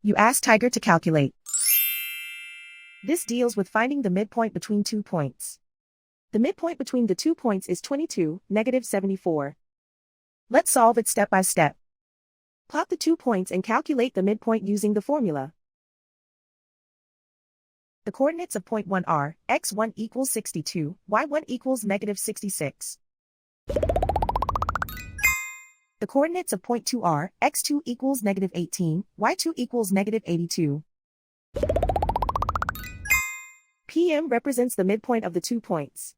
You ask Tiger to calculate. This deals with finding the midpoint between 2 points. The midpoint between the 2 points is 22, -74. Let's solve it step by step. Plot the 2 points and calculate the midpoint using the formula. The coordinates of point 1 are, x1 equals 62, y1 equals -66. The coordinates of point 2 are, x2 equals -18, y2 equals -82. PM represents the midpoint of the 2 points.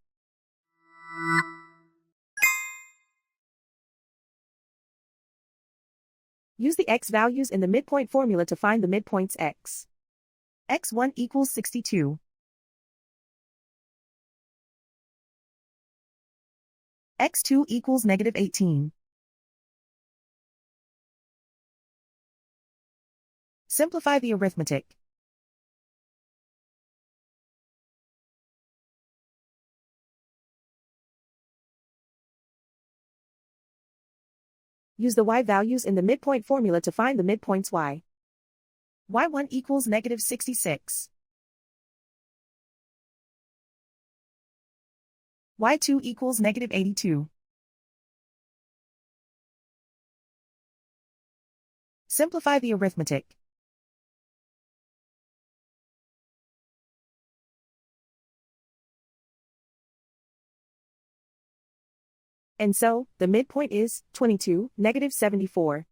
Use the x values in the midpoint formula to find the midpoints x. x1 equals 62. x2 equals -18. Simplify the arithmetic. Use the y values in the midpoint formula to find the midpoints y. y1 equals -66. y2 equals -82. Simplify the arithmetic. And so, the midpoint is 22, -74.